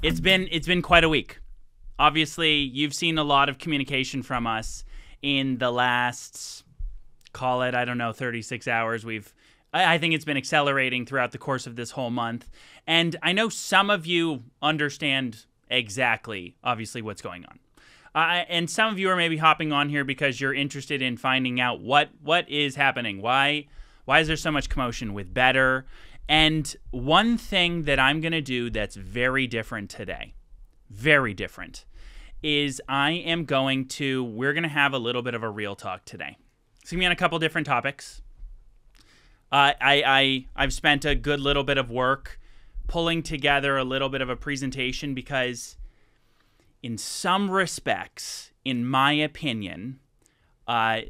It's been quite a week. Obviously, you've seen a lot of communication from us in the last, call it, I don't know, 36 hours. I think it's been accelerating throughout the course of this whole month. And I know some of you understand exactly, obviously, what's going on. And some of you are maybe hopping on here because you're interested in finding out what is happening. Why is there so much commotion with Bettr? And one thing that I'm going to do that's very different today, very different, is we're going to have a little bit of a real talk today. It's going to be on a couple different topics. I've spent a good little bit of work pulling together a little bit of a presentation because in some respects, in my opinion,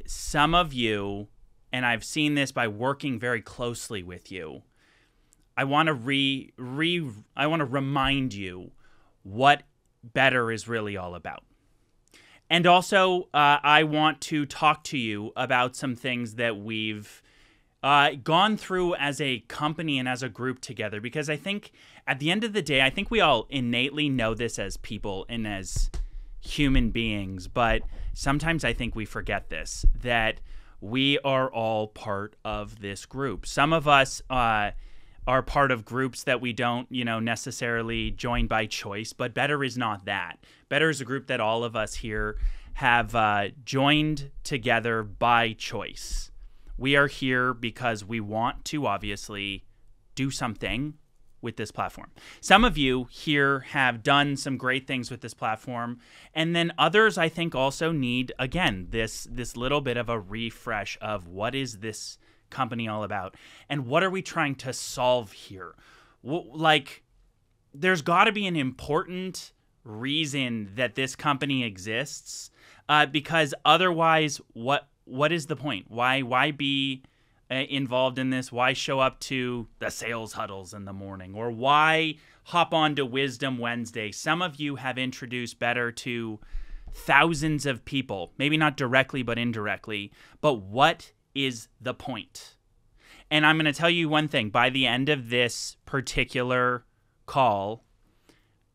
some of you, and I've seen this by working very closely with you, I want to remind you what Bettr is really all about. And also, I want to talk to you about some things that we've gone through as a company and as a group together, because I think at the end of the day, I think we all innately know this as people and as human beings, but sometimes I think we forget this, that we are all part of this group. Some of us are part of groups that we don't, necessarily join by choice, but Bettr is not that. Bettr is a group that all of us here have joined together by choice. We are here because we want to obviously do something with this platform. Some of you here have done some great things with this platform, and then others I think also need, again, this little bit of a refresh of what is this company all about and what are we trying to solve here. There's got to be an important reason that this company exists, because otherwise what is the point? Why be involved in this? Why show up to the sales huddles in the morning? Or why hop on to Wisdom Wednesday? Some of you have introduced Bettr to thousands of people, maybe not directly but indirectly, but what is the point? And I'm going to tell you one thing. By the end of this particular call,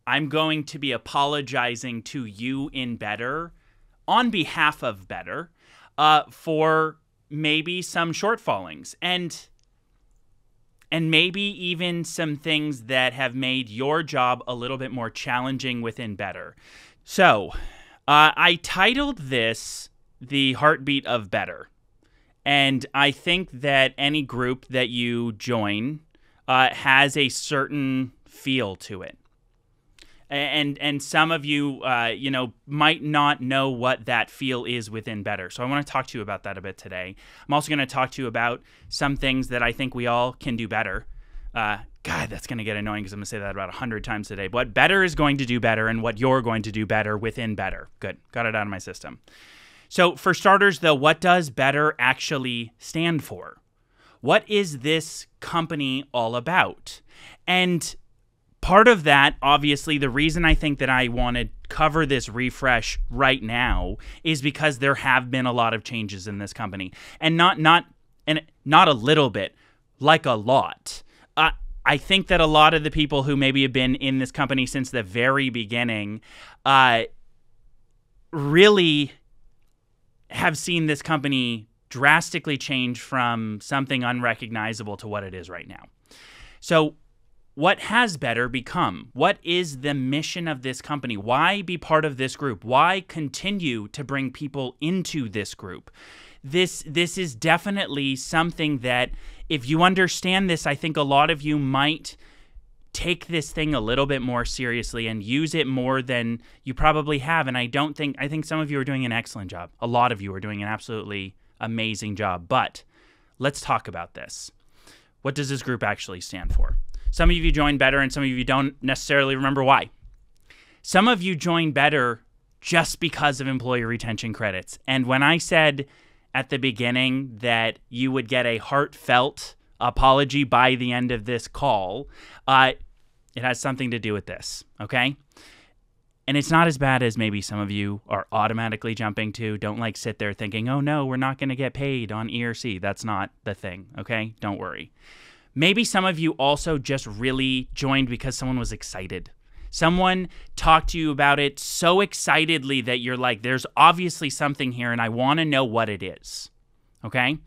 I'm going to be apologizing to you in Bettr on behalf of Bettr for maybe some shortfallings and maybe even some things that have made your job a little bit more challenging within Bettr. So I titled this The Heartbeat of Bettr. And I think that any group that you join has a certain feel to it. And some of you, might not know what that feel is within Bettr. So I want to talk to you about that a bit today. I'm also going to talk to you about some things that I think we all can do better. God, that's going to get annoying because I'm going to say that about 100 times today. What Bettr is going to do better and what you're going to do better within Bettr. Good. Got it out of my system. So for starters, though, what does Bettr actually stand for? What is this company all about? And part of that, obviously, the reason I think that I want to cover this refresh right now is because there have been a lot of changes in this company. And not a little bit, like a lot. I think that a lot of the people who maybe have been in this company since the very beginning really have seen this company drastically change from something unrecognizable to what it is right now. So what has Bettr become? What is the mission of this company? Why be part of this group? Why continue to bring people into this group? This is definitely something that if you understand this, I think a lot of you might take this thing a little bit more seriously and use it more than you probably have. And I think some of you are doing an excellent job. A lot of you are doing an absolutely amazing job. But let's talk about this. What does this group actually stand for? Some of you joined Bettr and some of you don't necessarily remember why. Some of you joined Bettr just because of employee retention credits. And when I said at the beginning that you would get a heartfelt apology by the end of this call, it has something to do with this, okay? And it's not as bad as maybe some of you are automatically jumping to. Don't sit there thinking, oh no, we're not going to get paid on ERC. That's not the thing, okay? Don't worry. Maybe some of you also just really joined because someone was excited. Someone talked to you about it so excitedly that you're like, there's obviously something here and I want to know what it is. Okay?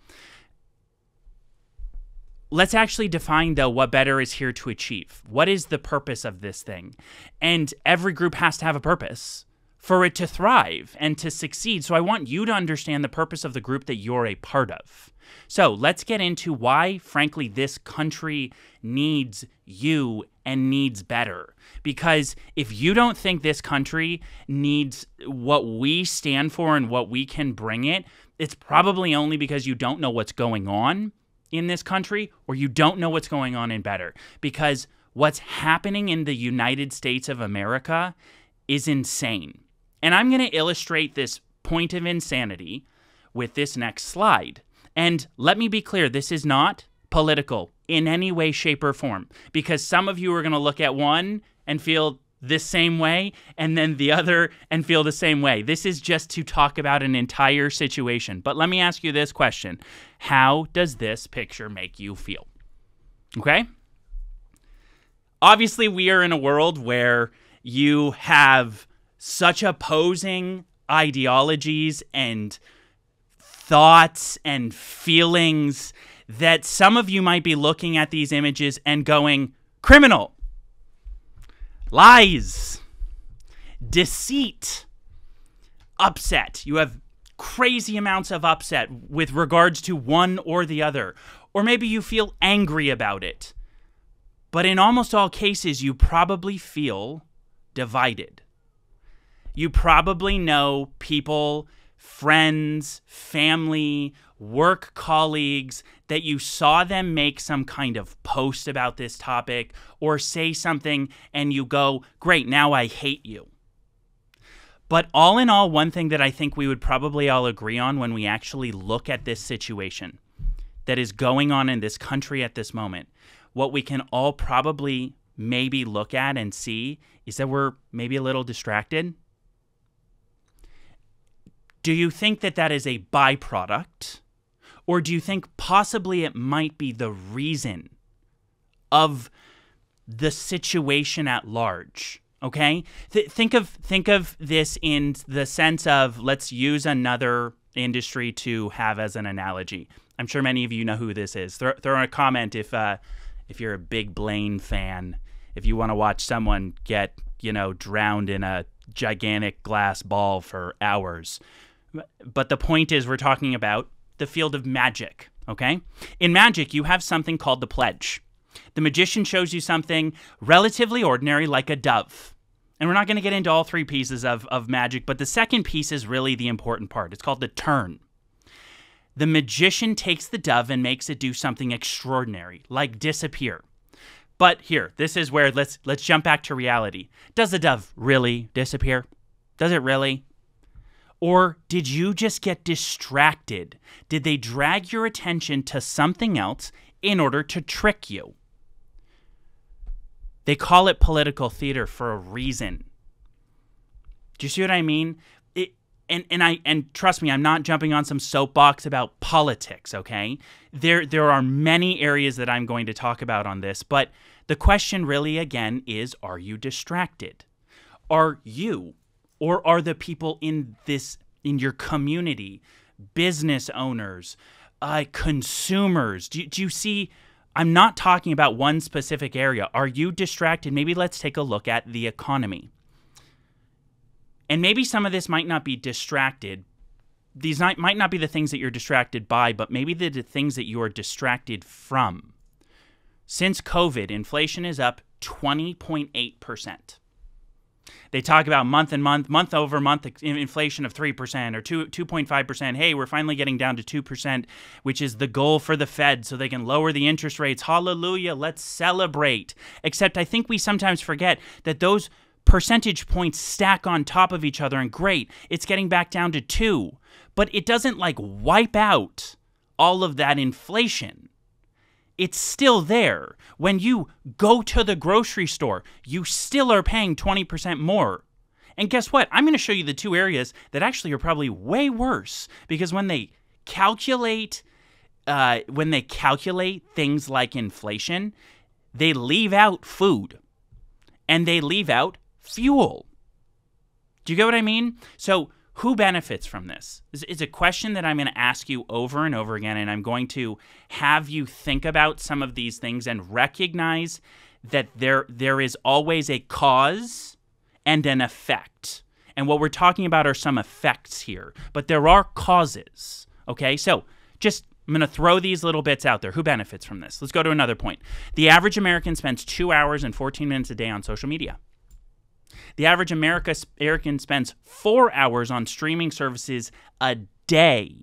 Let's actually define, though, what Bettr is here to achieve. What is the purpose of this thing? And every group has to have a purpose for it to thrive and to succeed. So I want you to understand the purpose of the group that you're a part of. So let's get into why, frankly, this country needs you and needs Bettr. Because if you don't think this country needs what we stand for and what we can bring it, it's probably only because you don't know what's going on in this country, or you don't know what's going on in Bettr. Because what's happening in the United States of America is insane. And I'm going to illustrate this point of insanity with this next slide. And let me be clear, this is not political in any way, shape, or form. Because some of you are going to look at one and feel this same way, and then the other and feel the same way. This is just to talk about an entire situation. But let me ask you this question. How does this picture make you feel? Okay? Obviously, we are in a world where you have such opposing ideologies and thoughts and feelings that some of you might be looking at these images and going, criminal, lies, deceit, upset. You have crazy amounts of upset with regards to one or the other. Or maybe you feel angry about it. But in almost all cases, you probably feel divided. You probably know people, friends, family, work colleagues that you saw them make some kind of post about this topic or say something and you go, great, now I hate you. But all in all, one thing that I think we would probably all agree on when we actually look at this situation that is going on in this country at this moment, what we can all probably maybe look at and see is that we're maybe a little distracted. Do you think that that is a byproduct? Or do you think possibly it might be the reason of the situation at large? Okay? Think of this in the sense of, let's use another industry to have as an analogy. I'm sure many of you know who this is. Throw a comment if you're a big Blaine fan, if you want to watch someone get, drowned in a gigantic glass ball for hours. But the point is, we're talking about the field of magic, okay? In magic, you have something called the pledge. The magician shows you something relatively ordinary, like a dove. And we're not going to get into all three pieces of magic, but the second piece is really the important part. It's called the turn. The magician takes the dove and makes it do something extraordinary, like disappear. But here, this is where let's jump back to reality. Does the dove really disappear? Does it really? Or did you just get distracted? Did they drag your attention to something else in order to trick you? They call it political theater for a reason. Do you see what I mean? And trust me, I'm not jumping on some soapbox about politics, okay? There are many areas that I'm going to talk about on this, but the question really, again, is, are you distracted? Are you, or are the people in your community, business owners, consumers? Do you see? I'm not talking about one specific area. Are you distracted? Maybe let's take a look at the economy. And maybe some of this might not be distracted. These might not be the things that you're distracted by, but maybe the things that you are distracted from. Since COVID, inflation is up 20.8%. They talk about month over month inflation of 3% or 2.5%. Hey, we're finally getting down to 2%, which is the goal for the Fed so they can lower the interest rates. Hallelujah, let's celebrate. Except I think we sometimes forget that those percentage points stack on top of each other, and great, it's getting back down to 2. But it doesn't wipe out all of that inflation. It's still there. When you go to the grocery store, you still are paying 20% more. And guess what? I'm going to show you the two areas that actually are probably way worse, because when they calculate things like inflation, they leave out food and they leave out fuel. Do you get what I mean? So who benefits from this? It's a question that I'm going to ask you over and over again, and I'm going to have you think about some of these things and recognize that there is always a cause and an effect. And what we're talking about are some effects here, but there are causes, okay? So I'm going to throw these little bits out there. Who benefits from this? Let's go to another point. The average American spends 2 hours and 14 minutes a day on social media. The average American spends 4 hours on streaming services a day.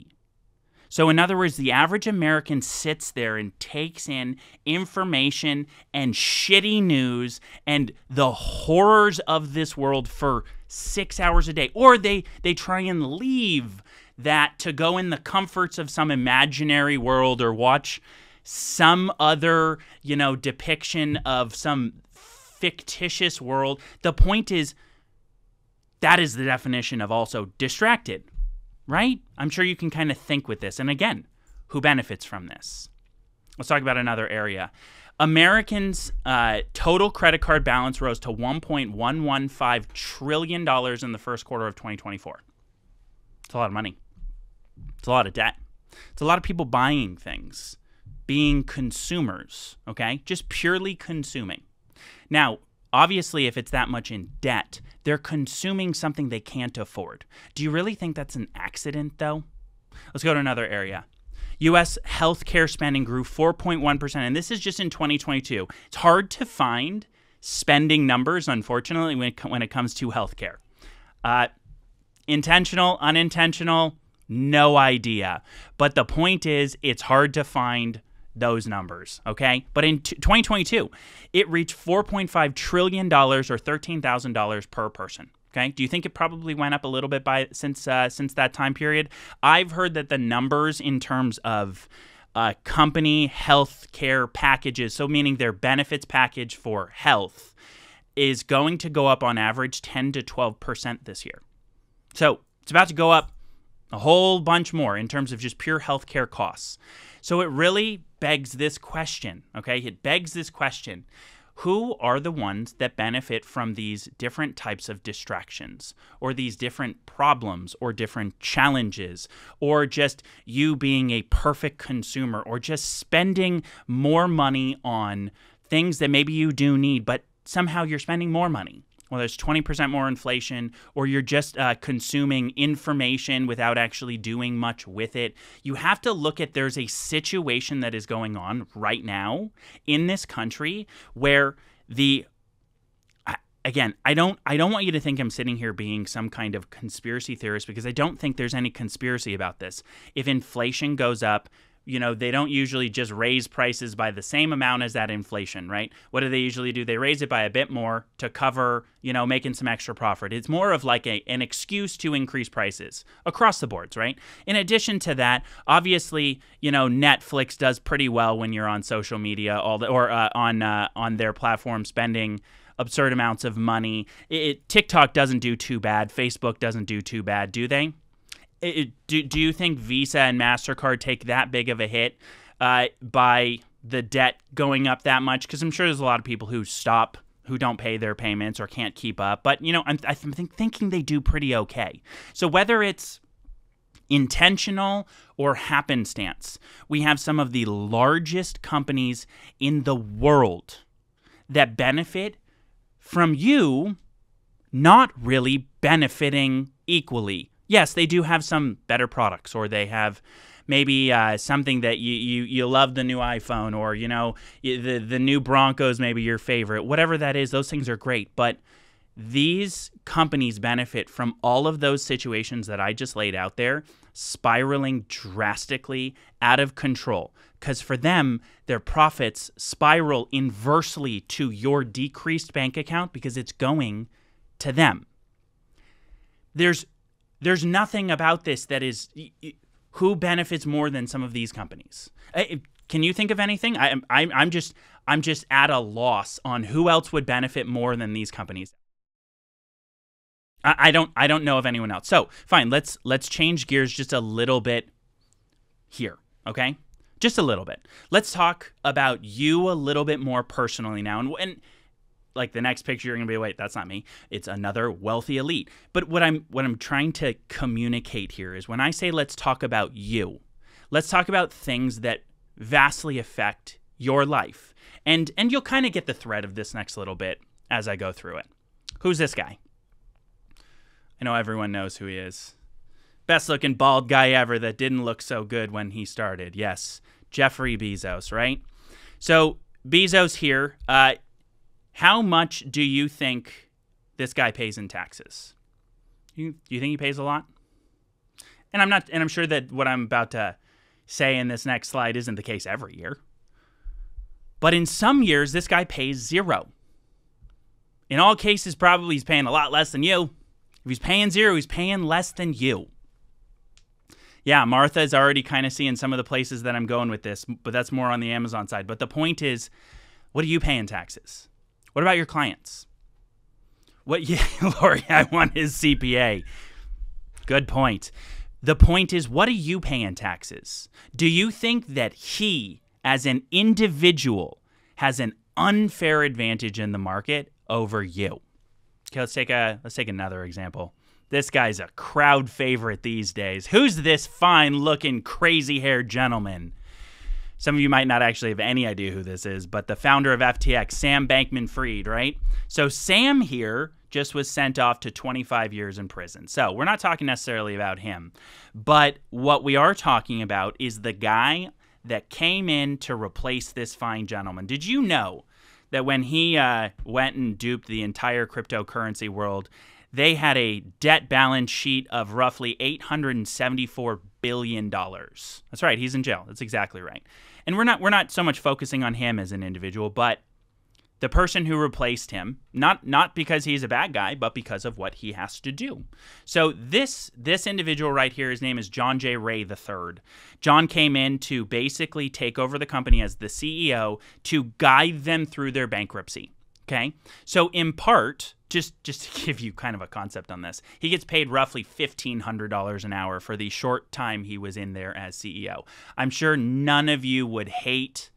So in other words, the average American sits there and takes in information and shitty news and the horrors of this world for 6 hours a day. Or they try and leave that to go in the comforts of some imaginary world or watch some other, depiction of some fictitious world. The point is, that is the definition of also distracted, right? I'm sure you can kind of think with this. And again, who benefits from this? Let's talk about another area. Americans' total credit card balance rose to $1.115 trillion in the first quarter of 2024. It's a lot of money. It's a lot of debt. It's a lot of people buying things, being consumers, okay? Just purely consuming. Now, obviously, if it's that much in debt, they're consuming something they can't afford. Do you really think that's an accident, though? Let's go to another area. U.S. healthcare spending grew 4.1%, and this is just in 2022. It's hard to find spending numbers, unfortunately, when it comes to healthcare. Intentional, unintentional, no idea. But the point is, it's hard to find those numbers, okay? But in 2022, it reached $4.5 trillion or $13,000 per person, okay? Do you think it probably went up a little bit since that time period? I've heard that the numbers in terms of company health care packages, so meaning their benefits package for health, is going to go up on average 10 to 12% this year. So it's about to go up a whole bunch more in terms of just pure healthcare costs. So it really begs this question, okay? It begs this question. Who are the ones that benefit from these different types of distractions or these different problems or different challenges or just you being a perfect consumer or just spending more money on things that maybe you do need, but somehow you're spending more money? Well, there's 20% more inflation, or you're just consuming information without actually doing much with it. You have to look at there's a situation that is going on right now in this country where again, I don't want you to think I'm sitting here being some kind of conspiracy theorist, because I don't think there's any conspiracy about this. If inflation goes up, they don't usually just raise prices by the same amount as that inflation, right? What do they usually do? They raise it by a bit more to cover, making some extra profit. It's more of like an excuse to increase prices across the boards, right? In addition to that, obviously, Netflix does pretty well when you're on social media, on their platform, spending absurd amounts of money. TikTok doesn't do too bad. Facebook doesn't do too bad, do they? Do you think Visa and MasterCard take that big of a hit by the debt going up that much? Because I'm sure there's a lot of people who don't pay their payments or can't keep up. But, I'm thinking they do pretty okay. So whether it's intentional or happenstance, we have some of the largest companies in the world that benefit from you not really benefiting equally. Yes, they do have some better products, or they have maybe something that you love, the new iPhone, or the new Broncos, maybe your favorite. Whatever that is, those things are great. But these companies benefit from all of those situations that I just laid out there, spiraling drastically out of control. Because for them, their profits spiral inversely to your decreased bank account because it's going to them. There's nothing about this that is who benefits more than some of these companies. Can you think of anything? I'm just at a loss on who else would benefit more than these companies. I don't know of anyone else. So fine, let's change gears just a little bit here, okay? Just a little bit. Let's talk about you a little bit more personally now, and like the next picture, you're gonna be, wait, that's not me. It's another wealthy elite. But what I'm trying to communicate here is when I say let's talk about you, let's talk about things that vastly affect your life. And you'll kind of get the thread of this next little bit as I go through it. Who's this guy? I know everyone knows who he is. Best looking bald guy ever that didn't look so good when he started. Yes, Jeffrey Bezos, right? So Bezos here, how much do you think this guy pays in taxes? You think he pays a lot? And I'm sure that what I'm about to say in this next slide isn't the case every year. But in some years, this guy pays zero. In all cases, probably he's paying a lot less than you. If he's paying zero, he's paying less than you. Yeah, Martha is already kind of seeing some of the places that I'm going with this, but that's more on the Amazon side. But the point is, what do you pay in taxes? What about your clients? Yeah, Lori, I want his CPA. Good point. The point is, what do you pay in taxes? Do you think that he, as an individual, has an unfair advantage in the market over you? Okay, let's take another example. This guy's a crowd favorite these days. Who's this fine-looking, crazy-haired gentleman? Some of you might not actually have any idea who this is, but the founder of FTX, Sam Bankman-Fried, right? So Sam here just was sent off to 25 years in prison. So we're not talking necessarily about him, but what we are talking about is the guy that came in to replace this fine gentleman. Did you know that when he went and duped the entire cryptocurrency world, they had a debt balance sheet of roughly $874 billion. That's right, he's in jail. That's exactly right. And we're not so much focusing on him as an individual, but the person who replaced him, not because he's a bad guy, but because of what he has to do. So this individual right here, his name is John J. Ray III. John came in to basically take over the company as the CEO to guide them through their bankruptcy. Okay? So in part, just to give you kind of a concept on this, he gets paid roughly $1,500 an hour for the short time he was in there as CEO. I'm sure none of you would hate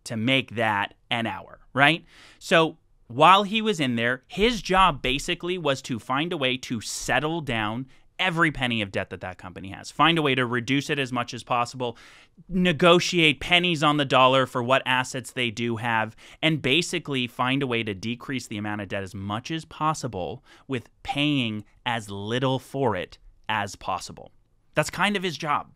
to make that an hour, right? So while he was in there, his job basically was to find a way to settle down every penny of debt that that company has. Find a way to reduce it as much as possible, negotiate pennies on the dollar for what assets they do have, and basically find a way to decrease the amount of debt as much as possible with paying as little for it as possible. That's kind of his job.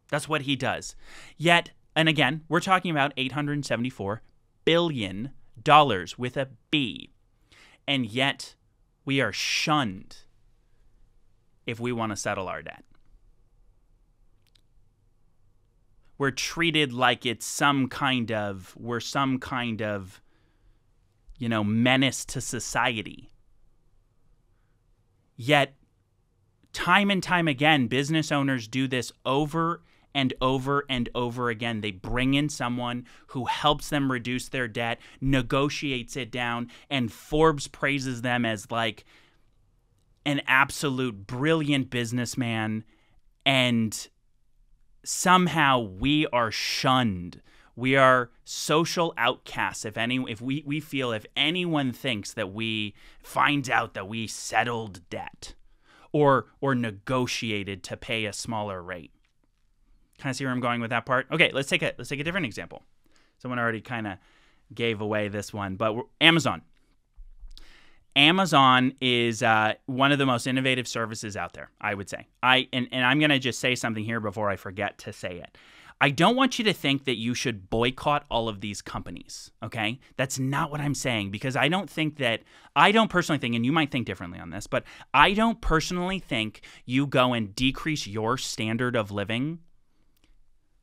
That's what he does. Yet, and again, we're talking about $874 billion with a B. And yet, we are shunned if we want to settle our debt. We're treated like it's some kind of, menace to society. Yet, time and time again, business owners do this over and over and over again. They bring in someone who helps them reduce their debt, negotiates it down, and Forbes praises them as like an absolute brilliant businessman, and somehow we are shunned. We are social outcasts. If we feel if anyone thinks that we finds out that we settled debt or negotiated to pay a smaller rate. Kind of see where I'm going with that part? Okay, let's take a different example. Someone already kind of gave away this one, but Amazon. Amazon is one of the most innovative services out there, I would say. And I'm going to just say something here before I forget to say it. I don't want you to think that you should boycott all of these companies, okay? That's not what I'm saying, because I don't personally think, and you might think differently on this, but I don't personally think you go and decrease your standard of living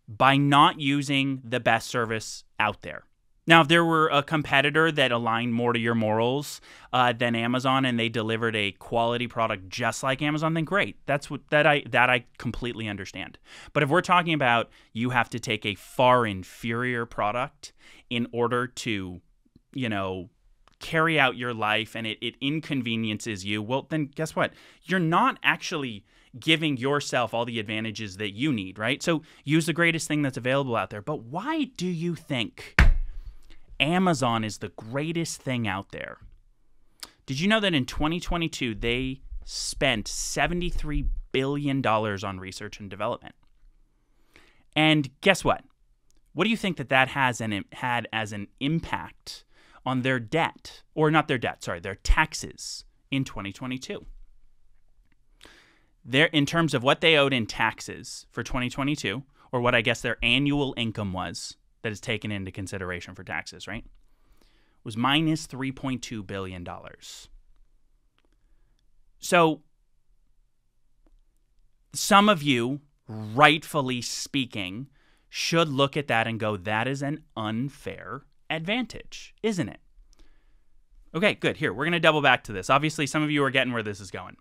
by not using the best service out there. Now, if there were a competitor that aligned more to your morals than Amazon, and they delivered a quality product just like Amazon, then great. That I completely understand. But if we're talking about you have to take a far inferior product in order to, carry out your life, and it inconveniences you, well, then guess what? You're not actually giving yourself all the advantages that you need, right? So use the greatest thing that's available out there. But why do you think Amazon is the greatest thing out there. Did you know that in 2022, they spent $73 billion on research and development? And guess what? What do you think that had as an impact on their debt, or not their debt, sorry, their taxes in 2022? In terms of what they owed in taxes for 2022, or what I guess their annual income was that is taken into consideration for taxes, right, was minus $3.2 billion. So some of you, rightfully speaking, should look at that and go, that is an unfair advantage, isn't it? Okay, good. Here, we're going to double back to this. Obviously, some of you are getting where this is going,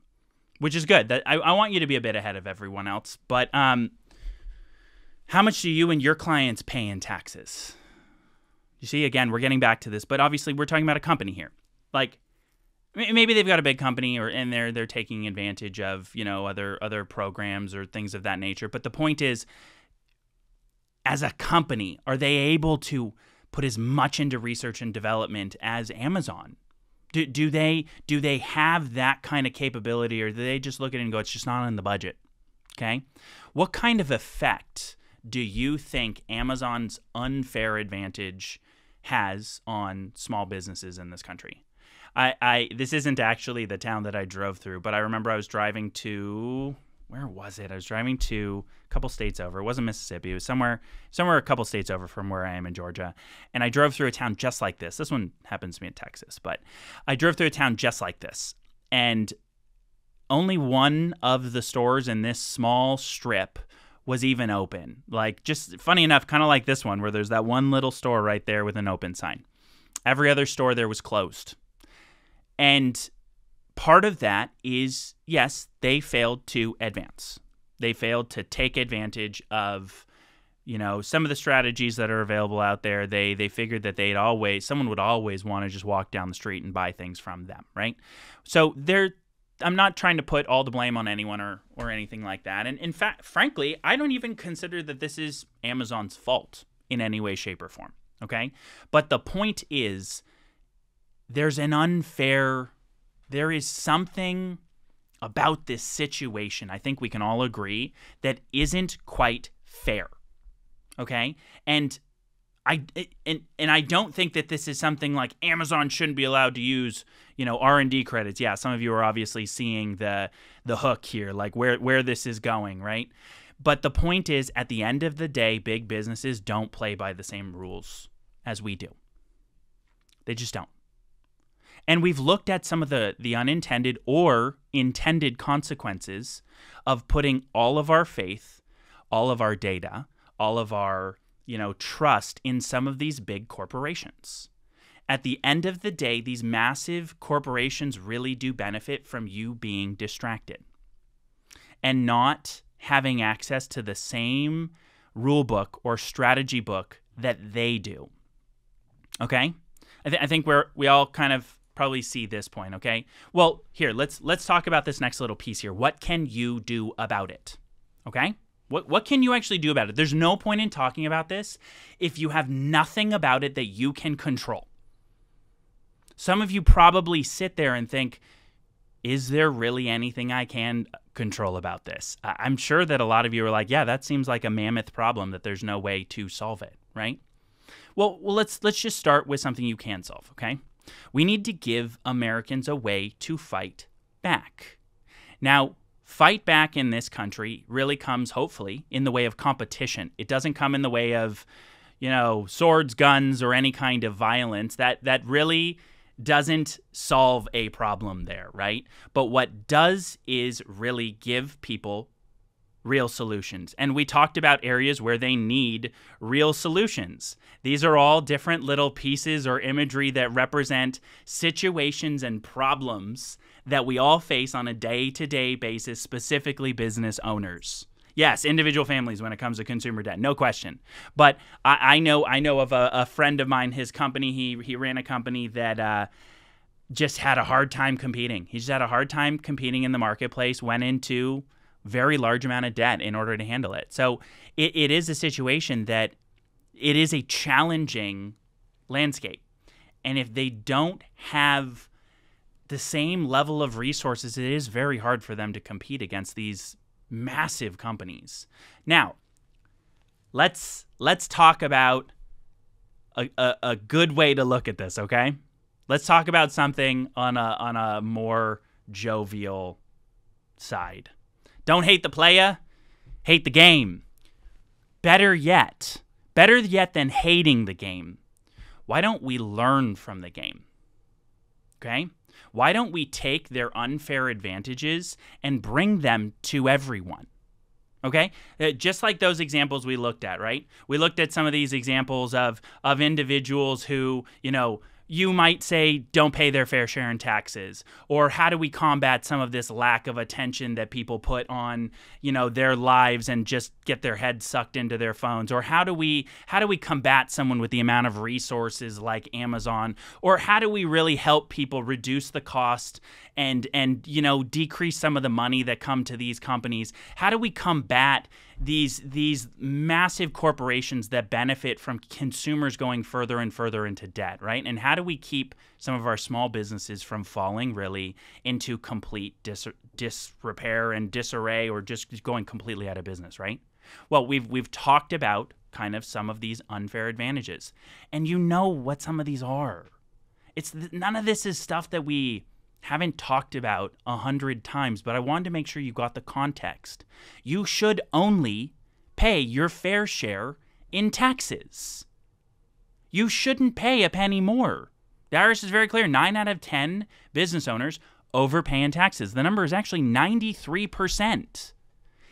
which is good. I want you to be a bit ahead of everyone else. But how much do you and your clients pay in taxes? You see, again, we're getting back to this, but obviously we're talking about a company here. Like, maybe they've got a big company, and they're taking advantage of, other programs or things of that nature. But the point is, as a company, are they able to put as much into research and development as Amazon? Do they have that kind of capability, or do they just look at it and go, it's just not in the budget? Okay, what kind of effect do you think Amazon's unfair advantage has on small businesses in this country? This isn't actually the town that I drove through, but I remember I was driving to, where was it? I was driving to a couple states over. It wasn't Mississippi. It was somewhere a couple states over from where I am in Georgia. And I drove through a town just like this. This one happens to be in Texas, but I drove through a town just like this. And only one of the stores in this small strip was even open. Like, just funny enough, kind of like this one, where there's that one little store right there with an open sign. Every other store there was closed. And part of that is, yes, they failed to advance. They failed to take advantage of, some of the strategies that are available out there. They figured that someone would always want to just walk down the street and buy things from them, right? So I'm not trying to put all the blame on anyone or anything like that. And in fact, frankly, I don't even consider that this is Amazon's fault in any way, shape, or form, okay? But the point is, there is something about this situation, I think we can all agree, that isn't quite fair, okay? And I don't think that this is something like Amazon shouldn't be allowed to use, R&D credits. Yeah, some of you are obviously seeing the hook here, like where this is going, right? But the point is, at the end of the day, big businesses don't play by the same rules as we do. They just don't. And we've looked at some of the unintended or intended consequences of putting all of our faith, all of our data, all of our trust in some of these big corporations. At the end of the day, these massive corporations really do benefit from you being distracted and not having access to the same rule book or strategy book that they do. Okay? I think we all kind of probably see this point, okay? Well, here, let's talk about this next little piece here. What can you do about it? Okay? What can you actually do about it? There's no point in talking about this if you have nothing about it that you can control. Some of you probably sit there and think, is there really anything I can control about this? I'm sure that a lot of you are like, yeah, that seems like a mammoth problem that there's no way to solve it, right? Well, let's just start with something you can solve, okay? We need to give Americans a way to fight back. Now, fight back in this country really comes, hopefully, in the way of competition. It doesn't come in the way of, swords, guns, or any kind of violence. That really doesn't solve a problem there, right? But what does is really give people real solutions. And we talked about areas where they need real solutions. These are all different little pieces or imagery that represent situations and problems that we all face on a day-to-day basis, specifically business owners. Yes, individual families when it comes to consumer debt, no question. But I know of a friend of mine, his company, he ran a company that just had a hard time competing. He just had a hard time competing in the marketplace, went into very large amount of debt in order to handle it. So it is a situation that it is a challenging landscape. And if they don't have the same level of resources, it is very hard for them to compete against these massive companies. Now, let's talk about a good way to look at this, okay? Let's talk about something on a more jovial side. Don't hate the playa, hate the game. Better yet than hating the game, why don't we learn from the game? Okay? Why don't we take their unfair advantages and bring them to everyone? Okay? Just like those examples we looked at, right? We looked at some of these examples of individuals who, you might say don't pay their fair share in taxes, or how do we combat some of this lack of attention that people put on, their lives and just get their heads sucked into their phones, or how do we combat someone with the amount of resources like Amazon, or how do we really help people reduce the cost and decrease some of the money that come to these companies? How do we combat these massive corporations that benefit from consumers going further and further into debt, right? And how do we keep some of our small businesses from falling really into complete disrepair and disarray, or just going completely out of business, right? Well, we've talked about kind of some of these unfair advantages, and you know what some of these are. None of this is stuff that we haven't talked about 100 times, but I wanted to make sure you got the context. You should only pay your fair share in taxes. You shouldn't pay a penny more. The IRS is very clear. 9 out of 10 business owners overpay in taxes. The number is actually 93%.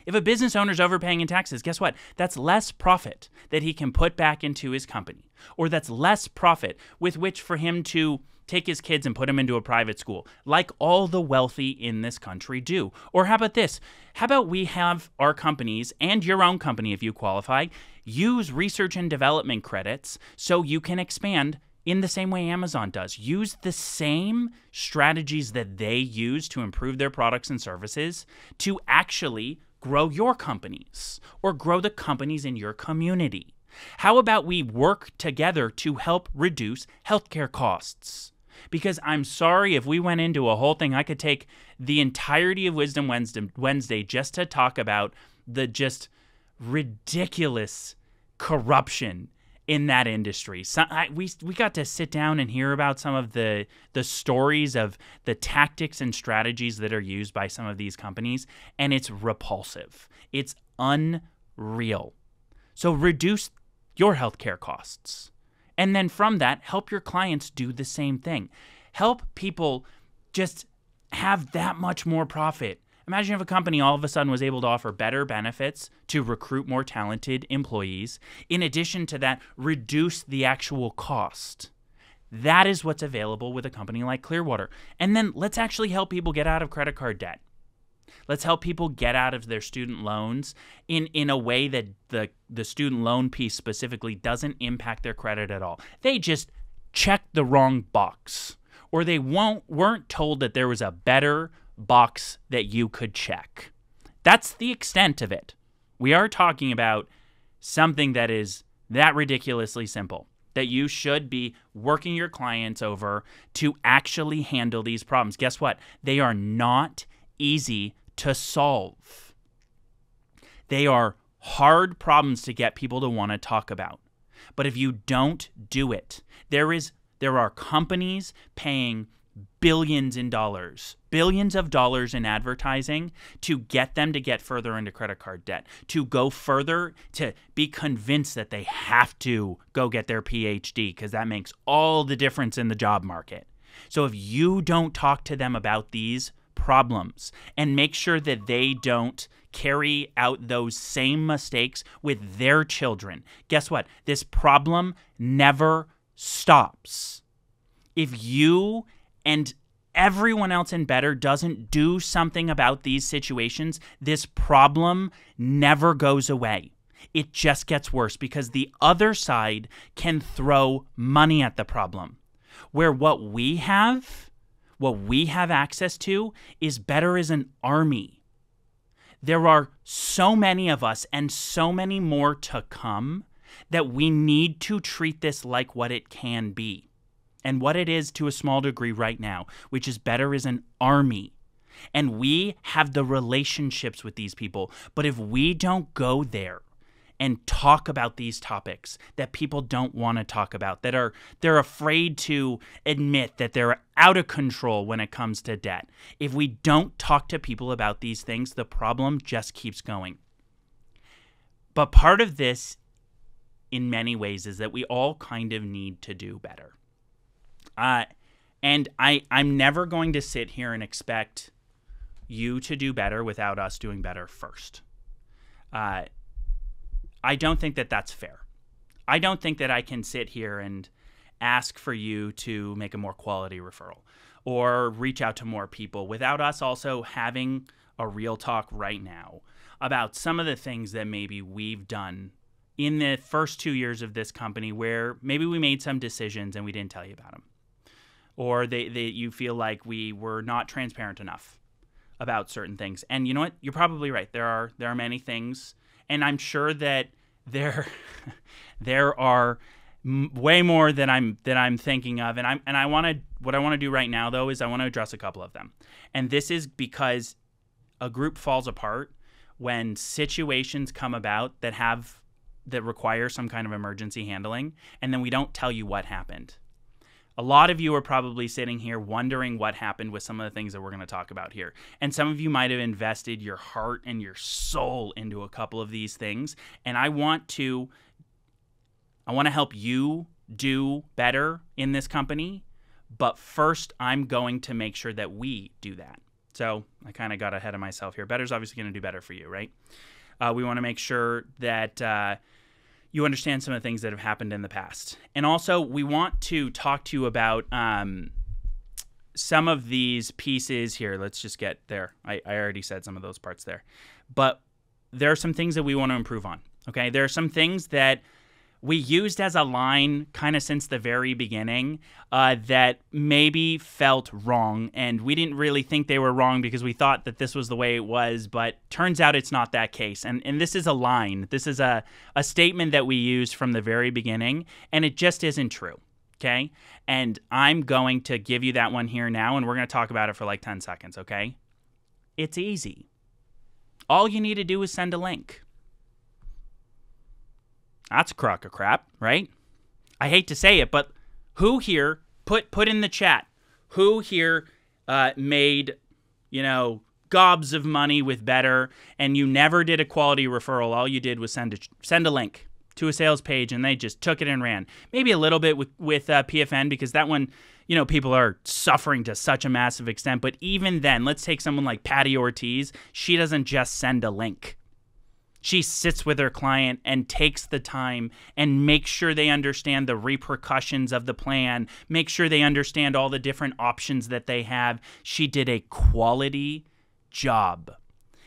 If a business owner is overpaying in taxes, guess what? That's less profit that he can put back into his company, or that's less profit with which for him to take his kids and put them into a private school, like all the wealthy in this country do. Or how about this? How about we have our companies, and your own company if you qualify, use research and development credits so you can expand in the same way Amazon does. Use the same strategies that they use to improve their products and services to actually grow your companies or grow the companies in your community. How about we work together to help reduce healthcare costs? Because I'm sorry, if we went into a whole thing, I could take the entirety of Wisdom Wednesday just to talk about the just ridiculous corruption in that industry. We got to sit down and hear about some of the stories of the tactics and strategies that are used by some of these companies, and it's repulsive. It's unreal. So reduce your healthcare costs. And then from that, help your clients do the same thing. Help people just have that much more profit. Imagine if a company all of a sudden was able to offer better benefits to recruit more talented employees. In addition to that, reduce the actual cost. That is what's available with a company like Clearwater. And then let's actually help people get out of credit card debt. Let's help people get out of their student loans in a way that the student loan piece specifically doesn't impact their credit at all. They just checked the wrong box, or they weren't told that there was a better box that you could check. That's the extent of it. We are talking about something that is that ridiculously simple, that you should be working your clients over to actually handle these problems. Guess what? They are not easy to solve. They are hard problems to get people to want to talk about. But if you don't do it, there are companies paying billions of dollars in advertising to get them to get further into credit card debt, to go further, to be convinced that they have to go get their PhD because that makes all the difference in the job market. So if you don't talk to them about these problems and make sure that they don't carry out those same mistakes with their children, guess what? This problem never stops. If you and everyone else in Bettr doesn't do something about these situations, this problem never goes away. It just gets worse because the other side can throw money at the problem. Where what we have access to is Bettr as an army. There are so many of us and so many more to come that we need to treat this like what it can be and what it is to a small degree right now, which is Bettr is an army. And we have the relationships with these people. But if we don't go there and talk about these topics that people don't want to talk about, they're afraid to admit that they're out of control when it comes to debt, if we don't talk to people about these things, the problem just keeps going. But part of this, in many ways, is that we all kind of need to do better. And I'm never going to sit here and expect you to do better without us doing better first. I don't think that that's fair. I don't think that I can sit here and ask for you to make a more quality referral or reach out to more people without us also having a real talk right now about some of the things that maybe we've done in the first 2 years of this company where maybe we made some decisions and we didn't tell you about them. Or you feel like we were not transparent enough about certain things. And you know what? You're probably right. There are many things, and I'm sure that there are way more than I'm thinking of. What I want to do right now though is I want to address a couple of them. And this is because a group falls apart when situations come about that require some kind of emergency handling, and then we don't tell you what happened. A lot of you are probably sitting here wondering what happened with some of the things that we're going to talk about here. And some of you might have invested your heart and your soul into a couple of these things. And I want to help you do better in this company. But first, I'm going to make sure that we do that. So I kind of got ahead of myself here. Bettr's obviously going to do better for you, right? We want to make sure that you understand some of the things that have happened in the past. And also, we want to talk to you about some of these pieces here. Let's just get there. I already said some of those parts there. But there are some things that we want to improve on, okay? There are some things that we used as a line kind of since the very beginning that maybe felt wrong, and we didn't really think they were wrong because we thought that this was the way it was, but turns out it's not that case. And this is a line. This is a statement that we used from the very beginning, and it just isn't true, okay? And I'm going to give you that one here now, and we're going to talk about it for like 10 seconds, okay? It's easy. All you need to do is send a link. That's a crock of crap, right? I hate to say it, but who here, put in the chat, who here made, gobs of money with Bettr and you never did a quality referral? All you did was send a link to a sales page and they just took it and ran. Maybe a little bit with PFN because that one, people are suffering to such a massive extent. But even then, let's take someone like Patty Ortiz. She doesn't just send a link. She sits with her client and takes the time and makes sure they understand the repercussions of the plan, make sure they understand all the different options that they have. She did a quality job.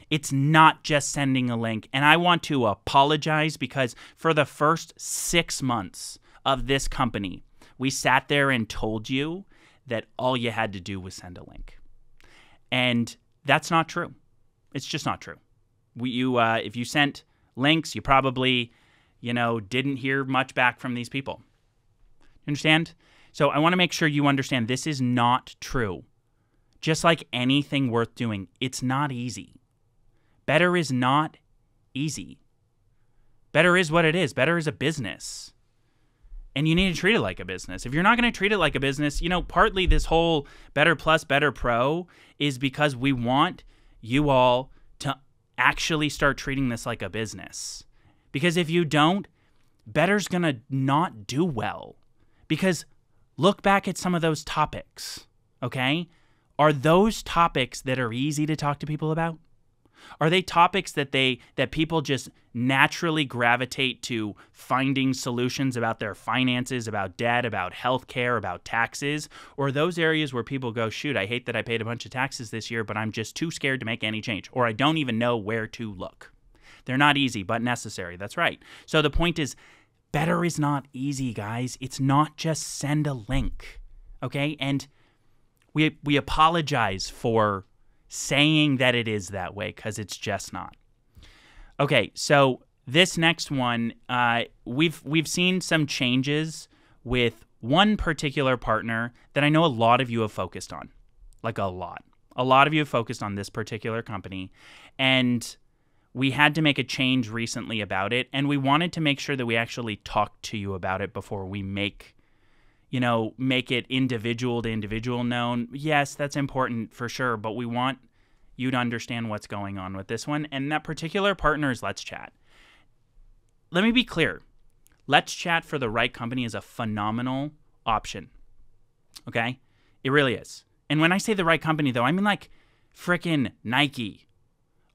It's not just sending a link. And I want to apologize because for the first 6 months of this company, we sat there and told you that all you had to do was send a link. And that's not true. It's just not true. If you sent links, you probably, didn't hear much back from these people. Understand? So I want to make sure you understand this is not true. Just like anything worth doing, it's not easy. Bettr is not easy. Bettr is what it is. Bettr is a business. And you need to treat it like a business. If you're not going to treat it like a business, partly this whole Bettr Plus, Bettr Pro is because we want you all to actually start treating this like a business. Because if you don't, Bettr's going to not do well. Because look back at some of those topics, okay? Are those topics that are easy to talk to people about? Are they topics that people just naturally gravitate to finding solutions about their finances, about debt, about healthcare, about taxes? Or are those areas where people go, shoot, I hate that I paid a bunch of taxes this year, but I'm just too scared to make any change, or I don't even know where to look? They're not easy, but necessary. That's right. So the point is, Bettr is not easy, guys. It's not just send a link, okay? And we apologize for saying that it is that way because it's just not. Okay, so this next one, we've seen some changes with one particular partner that I know a lot of you have focused on, like a lot. A lot of you have focused on this particular company, and we had to make a change recently about it, and we wanted to make sure that we actually talked to you about it before we make it individual to individual known. Yes, that's important for sure, but we want you to understand what's going on with this one, and that particular partner is Let's Chat. Let me be clear. Let's Chat for the right company is a phenomenal option. Okay? It really is. And when I say the right company, though, I mean like frickin' Nike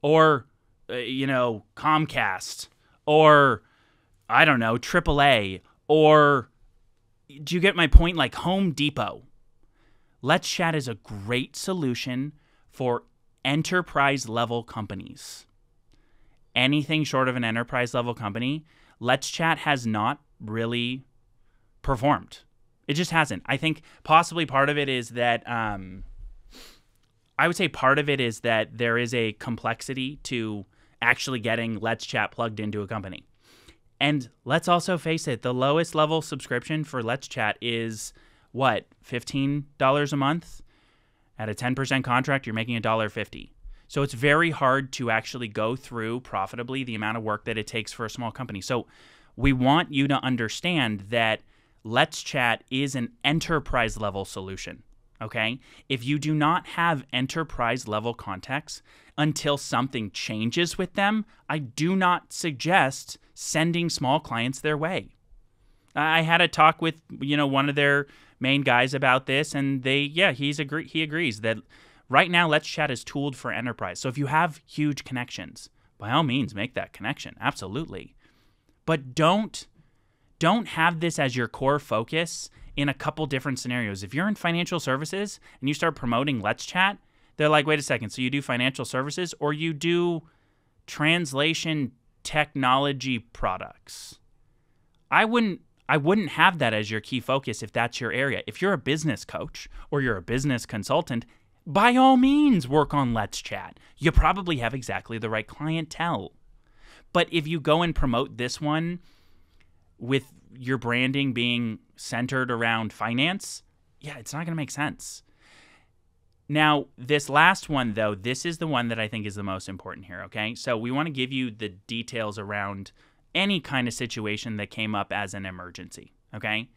or, Comcast or, I don't know, AAA or, do you get my point? Like Home Depot. Let's Chat is a great solution for enterprise-level companies. Anything short of an enterprise-level company, Let's Chat has not really performed. It just hasn't. I think possibly part of it is that I would say part of it is that there is a complexity to actually getting Let's Chat plugged into a company. And let's also face it, the lowest level subscription for Let's Chat is what, $15 a month? At a 10% contract, you're making $1.50. So it's very hard to actually go through profitably the amount of work that it takes for a small company. So we want you to understand that Let's Chat is an enterprise level solution. Okay? If you do not have enterprise level contacts until something changes with them, I do not suggest sending small clients their way. I had a talk with, one of their main guys about this, and he agrees that right now Let's Chat is tooled for enterprise. So if you have huge connections, by all means make that connection, absolutely. But don't have this as your core focus in a couple different scenarios. If you're in financial services and you start promoting Let's Chat, they're like, wait a second, so you do financial services or you do translation technology products? I wouldn't have that as your key focus if that's your area. If you're a business coach or you're a business consultant, by all means work on Let's Chat. You probably have exactly the right clientele. But if you go and promote this one with your branding being centered around finance, it's not going to make sense. Now, this last one, though, this is the one that I think is the most important here, okay? So we want to give you the details around any kind of situation that came up as an emergency, okay?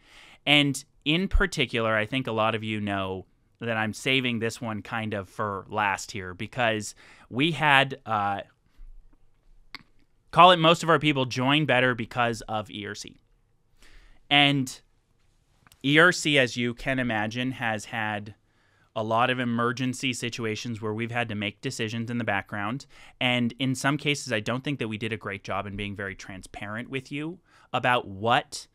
And in particular, I think a lot of you know that I'm saving this one kind of for last here because we had, call it most of our people join Bettr because of ERC. And ERC, as you can imagine, has had a lot of emergency situations where we've had to make decisions in the background. And in some cases, I don't think that we did a great job in being very transparent with you about what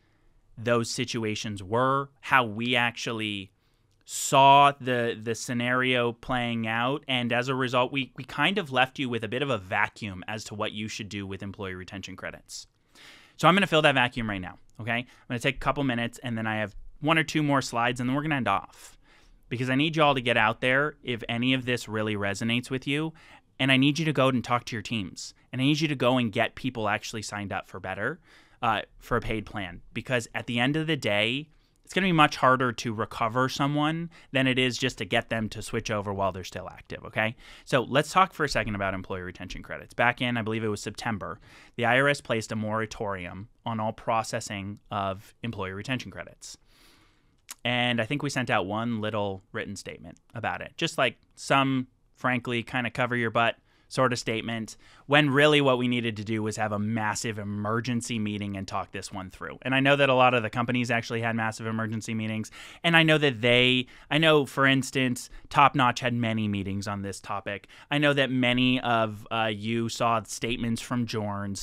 those situations were, how we actually saw the scenario playing out. And as a result, we kind of left you with a bit of a vacuum as to what you should do with employee retention credits. So I'm going to fill that vacuum right now, okay? I'm going to take a couple minutes, and then I have one or two more slides, and then we're going to end off. Because I need you all to get out there if any of this really resonates with you, and I need you to go and talk to your teams. And I need you to go and get people actually signed up for Bettr, for a paid plan. Because at the end of the day, it's going to be much harder to recover someone than it is just to get them to switch over while they're still active, okay? So let's talk for a second about employee retention credits. Back in, I believe it was September, the IRS placed a moratorium on all processing of employee retention credits. And I think we sent out one little written statement about it, just like some, frankly, kind of cover your butt sort of statement, when really what we needed to do was have a massive emergency meeting and talk this one through. And I know that a lot of the companies actually had massive emergency meetings. And I know that for instance, Top Notch had many meetings on this topic. I know that many of you saw statements from Jorn,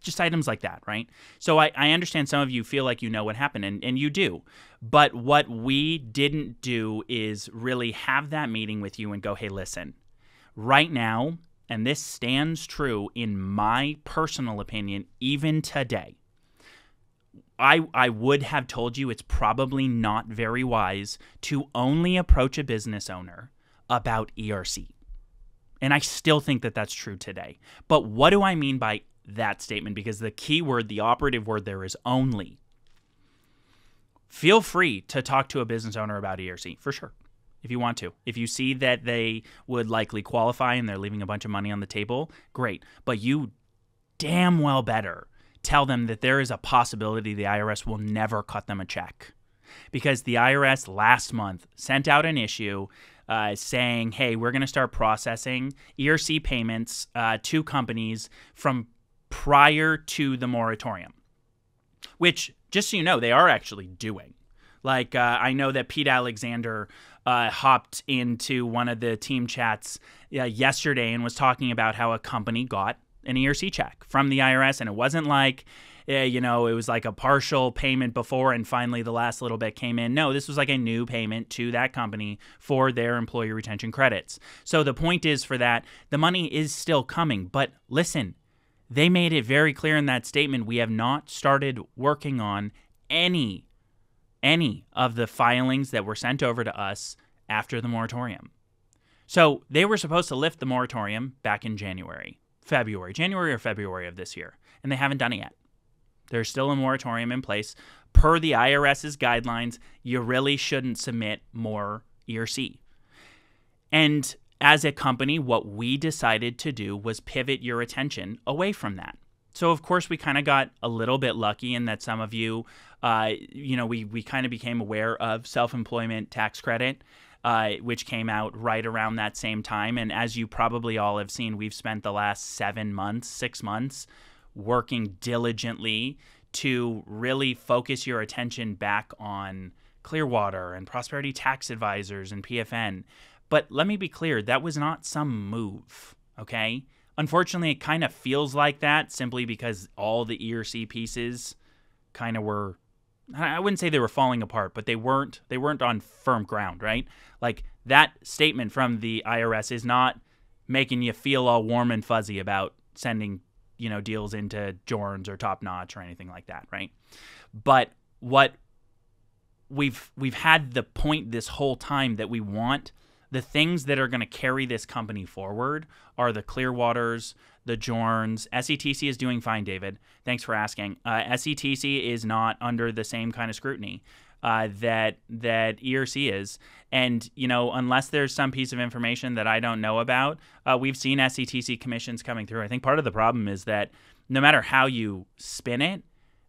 just items like that, right? So I understand some of you feel like you know what happened, and you do. But what we didn't do is really have that meeting with you and go, hey, listen, right now, and this stands true in my personal opinion, even today, I would have told you it's probably not very wise to only approach a business owner about ERC. And I still think that that's true today. But what do I mean by that statement, because the key word, the operative word there is only. Feel free to talk to a business owner about ERC, for sure, if you want to. If you see that they would likely qualify and they're leaving a bunch of money on the table, great. But you damn well better tell them that there is a possibility the IRS will never cut them a check. Because the IRS last month sent out an issue saying, hey, we're going to start processing ERC payments to companies from prior to the moratorium, which, just so you know, they are actually doing. Like, I know that Pete Alexander hopped into one of the team chats yesterday and was talking about how a company got an ERC check from the IRS, and it wasn't like, it was like a partial payment before and finally the last little bit came in. No, this was like a new payment to that company for their employee retention credits. So the point is, for that, the money is still coming. But listen, they made it very clear in that statement, we have not started working on any of the filings that were sent over to us after the moratorium. So they were supposed to lift the moratorium back in January or February of this year, and they haven't done it yet. There's still a moratorium in place. Per the IRS's guidelines, you really shouldn't submit more ERC. And as a company, what we decided to do was pivot your attention away from that. So, of course, we kind of got a little bit lucky in that some of you, we kind of became aware of self-employment tax credit, which came out right around that same time. And as you probably all have seen, we've spent the last 6 months, working diligently to really focus your attention back on Clearwater and Prosperity Tax Advisors and PFN. But let me be clear, that was not some move, okay? Unfortunately, it kind of feels like that simply because all the ERC pieces kind of were, I wouldn't say they were falling apart, but they weren't on firm ground, right? Like, that statement from the IRS is not making you feel all warm and fuzzy about sending deals into Jorns or Top Notch or anything like that, right? But what we've had the point this whole time that we want the things that are going to carry this company forward are the Clearwaters, the Jorns. SETC is doing fine, David. Thanks for asking. SETC is not under the same kind of scrutiny that ERC is. And, unless there's some piece of information that I don't know about, we've seen SETC commissions coming through. I think part of the problem is that no matter how you spin it,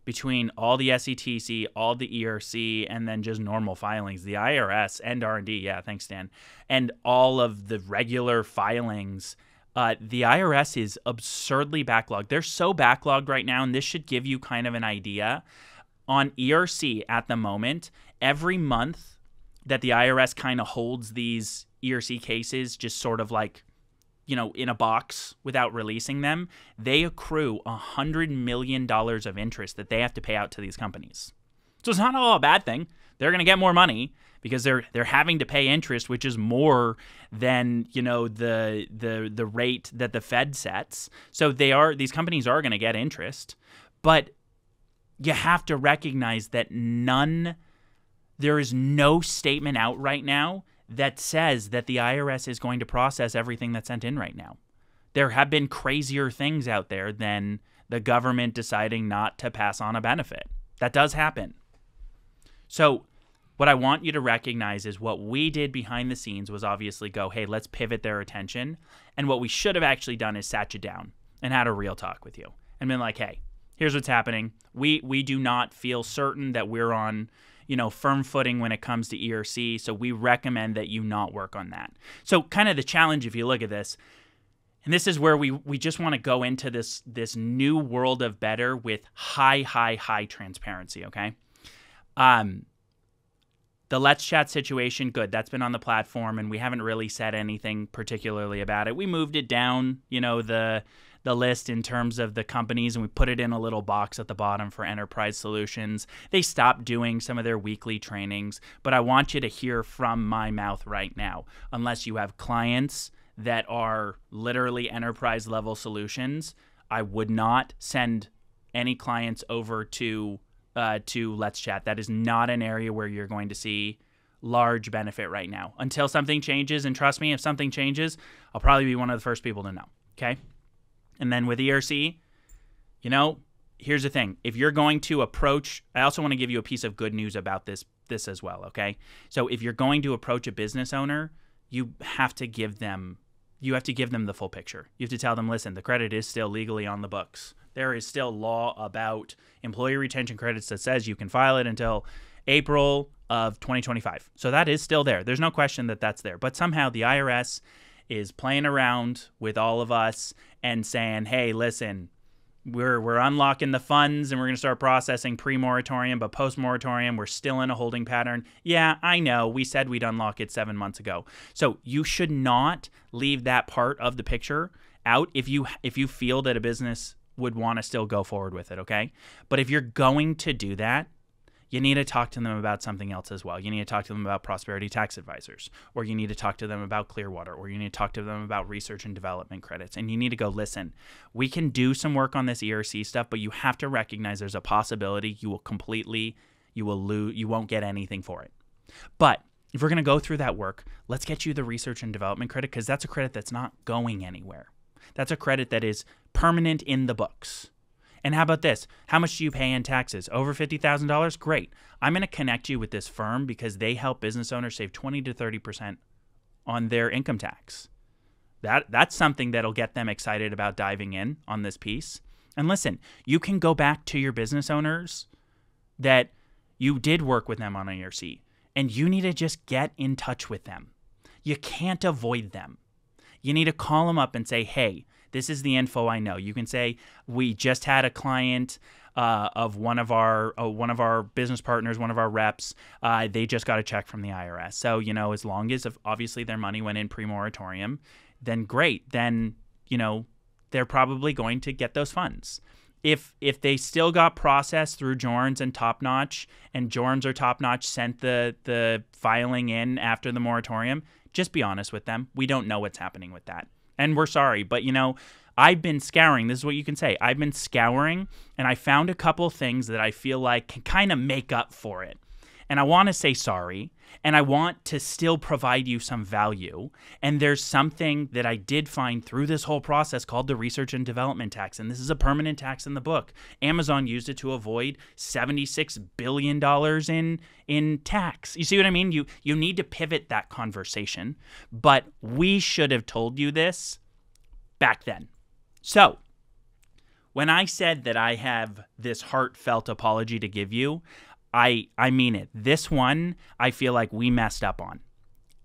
between all the SETC, all the ERC, and then just normal filings, the IRS and R&D, yeah, thanks, Dan, and all of the regular filings, the IRS is absurdly backlogged. They're so backlogged right now, and this should give you kind of an idea. On ERC at the moment, every month that the IRS kind of holds these ERC cases just sort of like, in a box without releasing them, they accrue $100 million of interest that they have to pay out to these companies. So it's not all a bad thing. They're going to get more money because they're having to pay interest, which is more than the rate that the Fed sets. So these companies are going to get interest, but you have to recognize that there is no statement out right now that says that the IRS is going to process everything that's sent in right now. There have been crazier things out there than the government deciding not to pass on a benefit. That does happen. So what I want you to recognize is what we did behind the scenes was obviously go, hey, let's pivot their attention. And what we should have actually done is sat you down and had a real talk with you and been like, hey, here's what's happening. We do not feel certain that we're on firm footing when it comes to ERC, so we recommend that you not work on that. So kind of the challenge, if you look at this, and this is where we just want to go into this new world of Bettr with high transparency, okay? The Let's Chat situation, good. That's been on the platform, and we haven't really said anything particularly about it. We moved it down, the list in terms of the companies, and we put it in a little box at the bottom for enterprise solutions. They stopped doing some of their weekly trainings, but I want you to hear from my mouth right now. Unless you have clients that are literally enterprise level solutions, I would not send any clients over to Let's Chat. That is not an area where you're going to see large benefit right now until something changes. And trust me, if something changes, I'll probably be one of the first people to know. Okay. And then with ERC, you know, here's the thing. If you're going to approach, I also want to give you a piece of good news about this as well, okay? So if you're going to approach a business owner, you have to give them the full picture. You have to tell them, listen, the credit is still legally on the books. There is still law about employee retention credits that says you can file it until April of 2025. So that is still there. There's no question that that's there. But somehow the IRS is playing around with all of us and saying, hey, listen, we're unlocking the funds and we're going to start processing pre-moratorium, but post-moratorium, we're still in a holding pattern. Yeah, I know. We said we'd unlock it 7 months ago. So you should not leave that part of the picture out if you feel that a business would want to still go forward with it, okay? But if you're going to do that, you need to talk to them about something else as well. You need to talk to them about prosperity tax advisors, or you need to talk to them about Clearwater, or you need to talk to them about research and development credits. And you need to go, listen, we can do some work on this ERC stuff, but you have to recognize there's a possibility you won't get anything for it. But if we're going to go through that work, let's get you the research and development credit, because that's a credit that's not going anywhere. That's a credit that is permanent in the books. And how about this? How much do you pay in taxes? Over $50,000? Great. I'm going to connect you with this firm because they help business owners save 20 to 30% on their income tax. That's something that'll get them excited about diving in on this piece. And listen, you can go back to your business owners that you did work with them on ERC, and you need to just get in touch with them. You can't avoid them. You need to call them up and say, hey, this is the info I know. You can say, we just had a client of one of our business partners, one of our reps. They just got a check from the IRS. So, as long as obviously their money went in pre-moratorium, then great. Then, they're probably going to get those funds. If they still got processed through Jorns and Top Notch, and Jorns or Top Notch sent the filing in after the moratorium, just be honest with them. We don't know what's happening with that. And we're sorry, but I've been scouring. This is what you can say. I've been scouring, and I found a couple things that I feel like can kind of make up for it. And I want to say sorry, and I want to still provide you some value. And there's something that I did find through this whole process called the research and development tax. And this is a permanent tax in the book. Amazon used it to avoid $76 billion in tax. You see what I mean? You need to pivot that conversation. But we should have told you this back then. So when I said that I have this heartfelt apology to give you, I mean it. This one, I feel like we messed up on,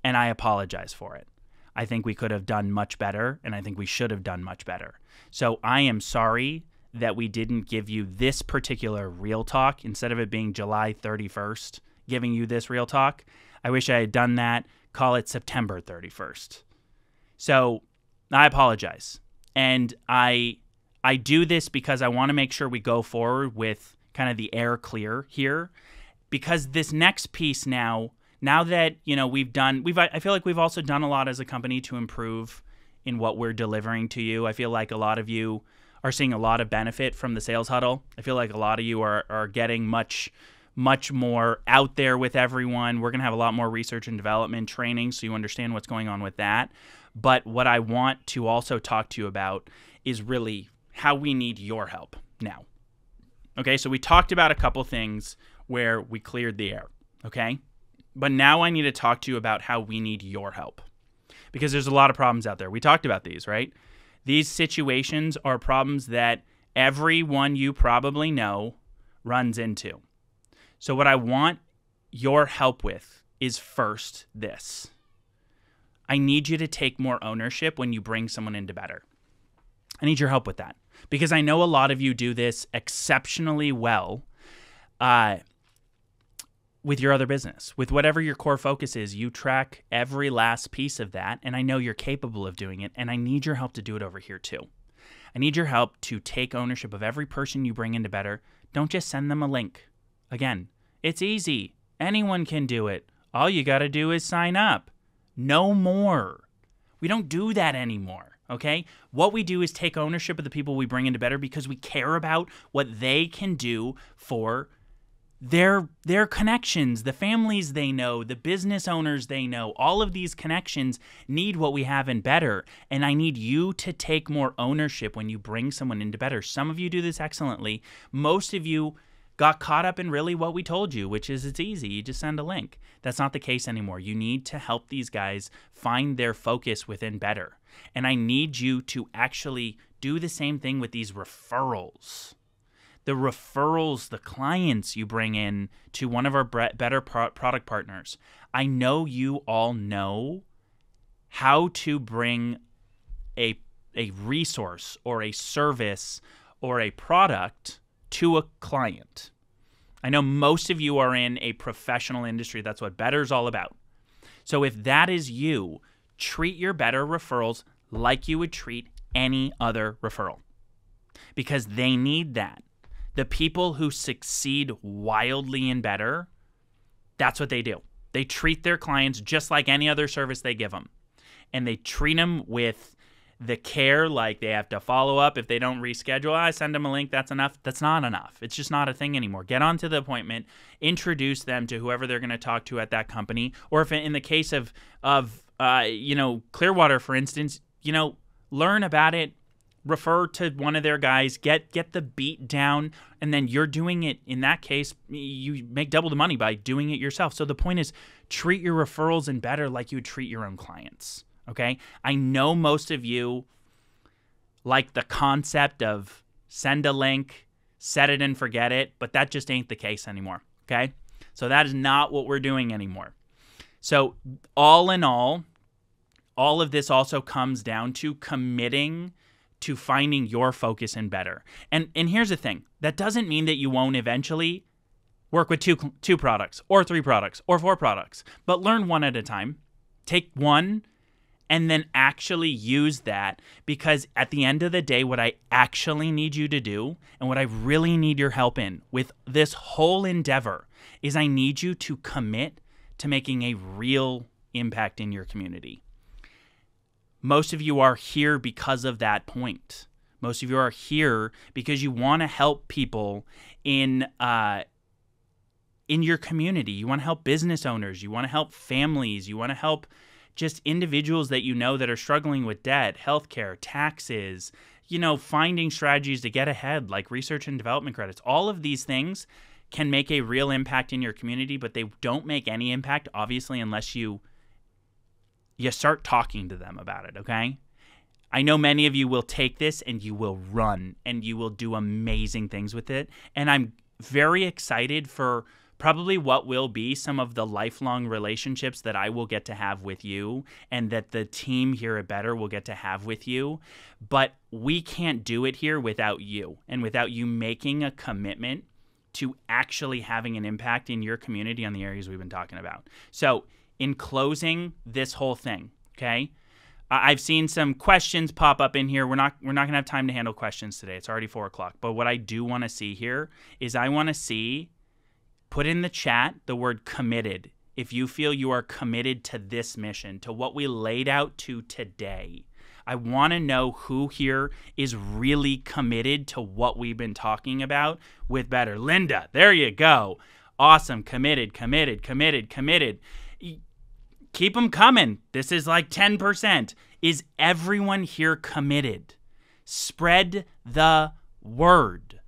and I apologize for it. I think we could have done much better, and I think we should have done much better. So I am sorry that we didn't give you this particular Real Talk instead of it being July 31st, giving you this Real Talk. I wish I had done that. Call it September 31st. So I apologize. And I do this because I want to make sure we go forward with kind of the air clear here, because this next piece now that I feel like we've also done a lot as a company to improve in what we're delivering to you. I feel like a lot of you are seeing a lot of benefit from the sales huddle. I feel like a lot of you are getting much more out there with everyone. We're going to have a lot more research and development training so you understand what's going on with that. But what I want to also talk to you about is really how we need your help now. Okay, so we talked about a couple things where we cleared the air, okay? But now I need to talk to you about how we need your help, because there's a lot of problems out there. We talked about these, right? These situations are problems that everyone you probably know runs into. So what I want your help with is first this. I need you to take more ownership when you bring someone into Bettr. I need your help with that, because I know a lot of you do this exceptionally well with your other business. With whatever your core focus is, you track every last piece of that, and I know you're capable of doing it, and I need your help to do it over here too. I need your help to take ownership of every person you bring into Bettr. Don't just send them a link. Again, it's easy. Anyone can do it. All you got to do is sign up. No more. We don't do that anymore. Okay? What we do is take ownership of the people we bring into Bettr because we care about what they can do for their connections, the families they know, the business owners they know, all of these connections need what we have in Bettr. And I need you to take more ownership when you bring someone into Bettr. Some of you do this excellently. Most of you got caught up in really what we told you, which is it's easy. You just send a link. That's not the case anymore. You need to help these guys find their focus within Bettr. And I need you to actually do the same thing with these referrals. The referrals, the clients you bring in to one of our Bettr product partners. I know you all know how to bring a resource or a service or a product to a client. I know most of you are in a professional industry. That's what Bettr's all about. So if that is you, treat your Bettr referrals like you would treat any other referral, because they need that. The people who succeed wildly in Bettr, that's what they do. They treat their clients just like any other service they give them. And they treat them with the care, like they have to follow up. If they don't reschedule, I send them a link, that's enough. That's not enough. It's just not a thing anymore. Get onto the appointment, introduce them to whoever they're going to talk to at that company. Or if in the case of Clearwater, for instance, learn about it, refer to one of their guys, get the beat down, and then you're doing it. In that case, you make double the money by doing it yourself. So the point is, treat your referrals in Bettr like you would treat your own clients, okay? I know most of you like the concept of send a link, set it and forget it, but that just ain't the case anymore, okay? So that is not what we're doing anymore. So all in all of this also comes down to committing to finding your focus in Bettr. And here's the thing. That doesn't mean that you won't eventually work with two products or 3 products or 4 products, but learn one at a time. Take one and then actually use that, because at the end of the day, what I actually need you to do and what I really need your help in with this whole endeavor is I need you to commit to making a real impact in your community. Most of you are here because of that point. Most of you are here because you want to help people in your community. You want to help business owners. You want to help families. You want to help just individuals that you know that are struggling with debt, healthcare, taxes, finding strategies to get ahead, like research and development credits. All of these things can make a real impact in your community, but they don't make any impact, obviously, unless you start talking to them about it, okay? I know many of you will take this and you will run and you will do amazing things with it. And I'm very excited for probably what will be some of the lifelong relationships that I will get to have with you and that the team here at Bettr will get to have with you. But we can't do it here without you and without you making a commitment to actually having an impact in your community on the areas we've been talking about. So in closing this whole thing, okay, I've seen some questions pop up in here. We're not going to have time to handle questions today. It's already 4 o'clock. But what I do want to see here is I want to see, put in the chat the word committed. If you feel you are committed to this mission, to what we laid out to today. I want to know who here is really committed to what we've been talking about with Bettr. Linda, there you go. Awesome. Committed, committed, committed, committed. Keep them coming. This is like 10%. Is everyone here committed? Spread the word.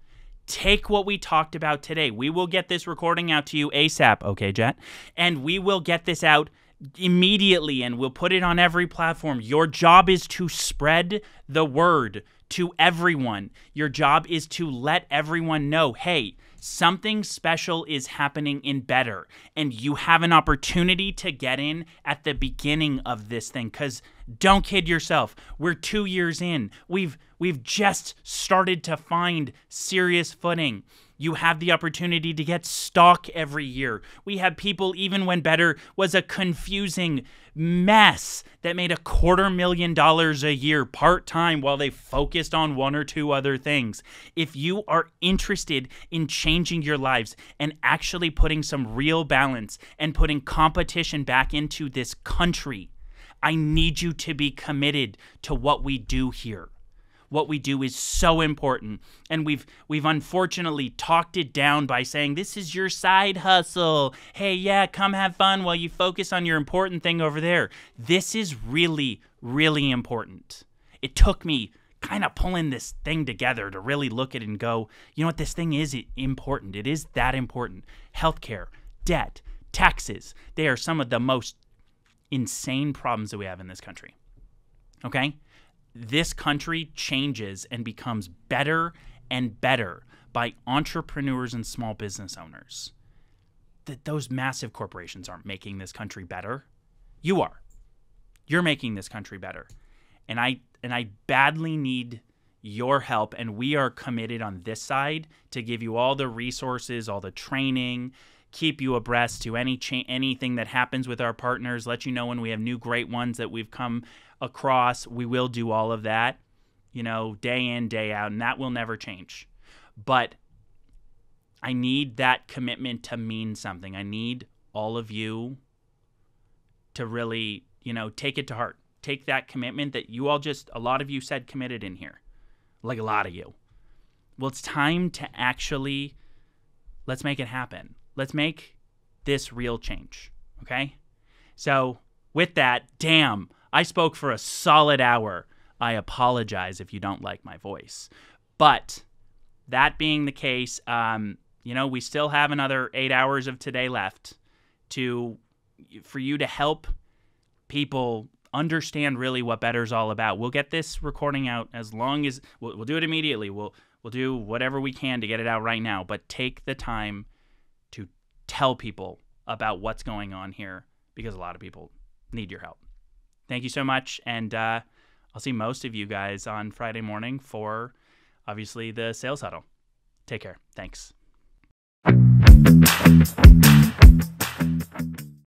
Take what we talked about today. We will get this recording out to you ASAP, okay, Jet? And we will get this out immediately and we'll put it on every platform. Your job is to spread the word to everyone. Your job is to let everyone know, hey, something special is happening in Bettr, and you have an opportunity to get in at the beginning of this thing, because don't kid yourself. We're 2 years in. We've just started to find serious footing. You have the opportunity to get stock every year. We have people, even when Bettr was a confusing mess, that made $250,000 a year part-time while they focused on 1 or 2 other things. If you are interested in changing your lives and actually putting some real balance and putting competition back into this country, I need you to be committed to what we do here. what we do is so important. And we've unfortunately talked it down by saying, this is your side hustle. Hey, yeah, come have fun while you focus on your important thing over there. This is really, really important. It took me kind of pulling this thing together to really look at it and go, you know what, this thing is important. It is that important. Healthcare, debt, taxes, they are some of the most insane problems that we have in this country. Okay? This country changes and becomes better and better by entrepreneurs and small business owners. Those massive corporations aren't making this country better. You are. You're making this country better. And I badly need your help, and we are committed on this side to give you all the resources, all the training, keep you abreast to anything that happens with our partners, let you know when we have new great ones that we've come across. We will do all of that, day in, day out, and that will never change. But I need that commitment to mean something. I need all of you to really, take it to heart. Take that commitment that you all a lot of you said committed in here. Like a lot of you. Well, it's time to actually, let's make it happen. Let's make this real change, okay? So with that, damn, I spoke for a solid hour. I apologize if you don't like my voice. But that being the case, we still have another 8 hours of today left for you to help people understand really what Bettr's all about. We'll get this recording out as long as we'll do it immediately. We'll do whatever we can to get it out right now, but take the time to tell people about what's going on here because a lot of people need your help. Thank you so much, and I'll see most of you guys on Friday morning for obviously the sales huddle. Take care. Thanks.